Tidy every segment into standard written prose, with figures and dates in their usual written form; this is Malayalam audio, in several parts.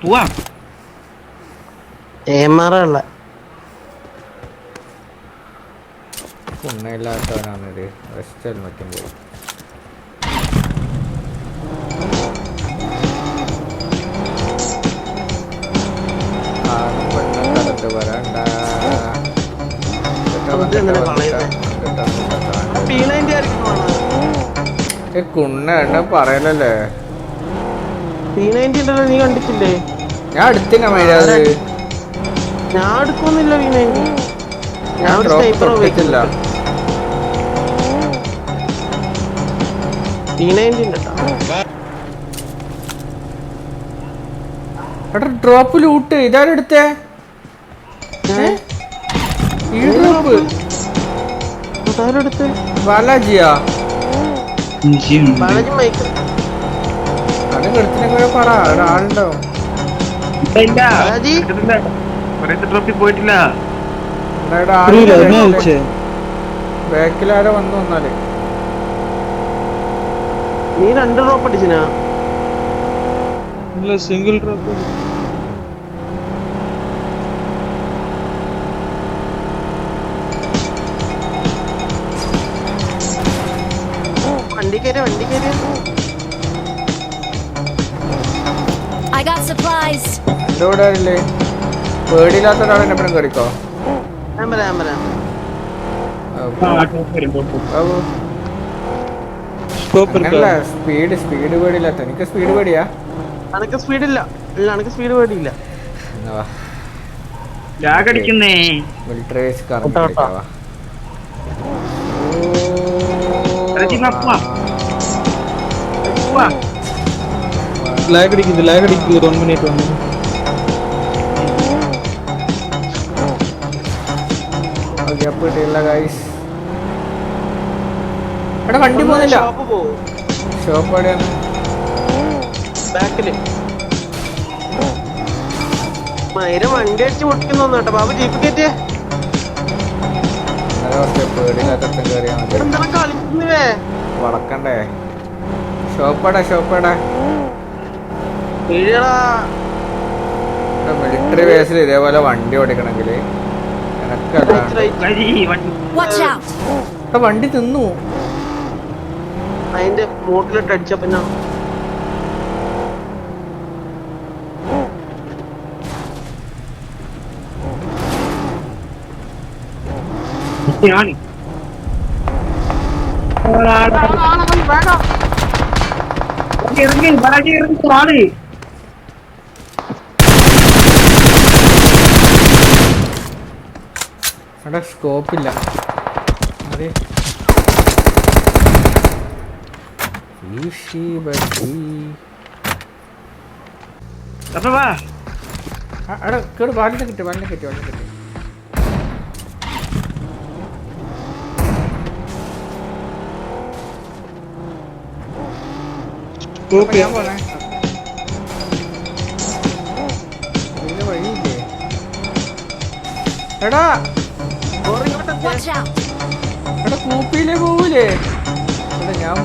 പോവാം ഏമാറുള്ള പുണ്ണയില്ലാത്തവനാണൊരു വെസ്റ്റൽ മറ്റും പോയി. വരണ്ട കുണ്ണ എണ്ണ പറയലല്ലേ. നീ കണ്ടിട്ടില്ലേ? ഞാൻ എടുത്തില്ല മര്യാദ. ഞാൻ എടുക്കൊന്നുമില്ല V90. ഞാൻ ില്ല ഡ്രോപ്പ് ലൂട്ട് ഇതാരും എടുത്തേ. ഈ ഡ്രോപ്പ് ബാലാജിയാ അതും എടുത്തിനെ പറ ആളുണ്ടാവും. പോയിട്ടില്ല. ബാക്കിലാരോ വന്നു വന്നാല് നീ 2 ഡ്രോപ്പ് അടിച്ചിനാ? Single drop. വണ്ടി കയറിയ എന്റെ കൂടെ ആരില്ലേ? പേടിയില്ലാത്ത ഒരാൾ എന്നെ എപ്പോഴും കയറിക്കോ. സ്പീഡ് പേടിയില്ലാത്ത എനിക്ക് സ്പീഡ് പേടിയാ. അനക്ക് സ്പീഡില്ല. സ്പീഡ് പേടിയില്ല. മിലിറ്ററി ലാഗ് അടിക്കുന്നു 1 മിനിറ്റ് വന്നു. എടാ വണ്ടി പോകുന്നില്ല. ഷോപ്പ് എവിടെയാണ്? ബാക്കില് വണ്ടി അടിച്ച് പൊട്ടിക്കുന്നു കേട്ടോ. ബാബു ജീപ്പ് കയറ്റിയേ. കളിക്കുന്നേ വളക്കണ്ടേ? ഷോപ്പടാ മിലിറ്ററി ബേസിൽ ഇതേപോലെ വണ്ടി ഓടിക്കണമെങ്കിൽ വണ്ടി തിന്നു. അതിന്റെ മോട്ടിലിട്ട് അടിച്ച പിന്നെ അവിടെ സ്കോപ്പില്ല. കേട് വാലിനെ കിട്ടി. ഞാൻ പോണേ. വഴിയില്ലേ? എടാ കൂപ്പിയിലേ പോവൂലേ? ഞാൻ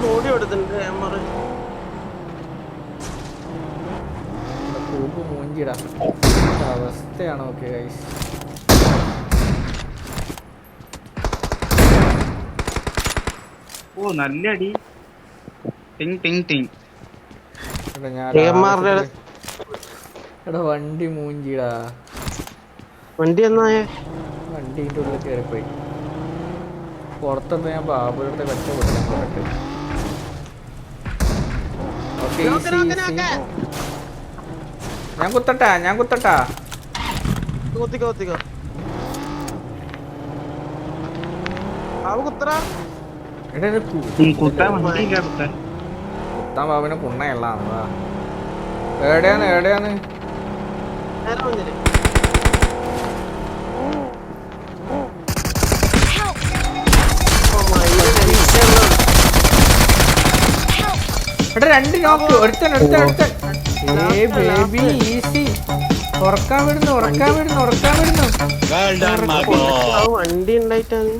ബോഡി കൊടുത്തിട്ടുണ്ട്. കൂപ്പ് മൂഞ്ചിടാ അവസ്ഥയാണ്. ഓക്കെ ഗൈസ്, നല്ല അടി. എടാ വണ്ടി മൂഞ്ചിടാ. വണ്ടി എന്നായേ? വണ്ടീൻ്റെ ഉള്ളിൽ കയറിപ്പോയി. പുറത്തുനിന്ന് ഞാൻ ബാബുരുടെ കഷ്ടപ്പെട്ടു. ഞാൻ കുത്തട്ടാ. കുത്താൻ ബാബുവിനെ പുണ്ണയല്ല. എവിടെയാണ്? എടാ 2 നോക്ക്. ഒരുത്തൻ. Baby easy. ഉറക്കാൻ വിടുന്നു. വണ്ടി ഉണ്ടായിട്ടാണ്.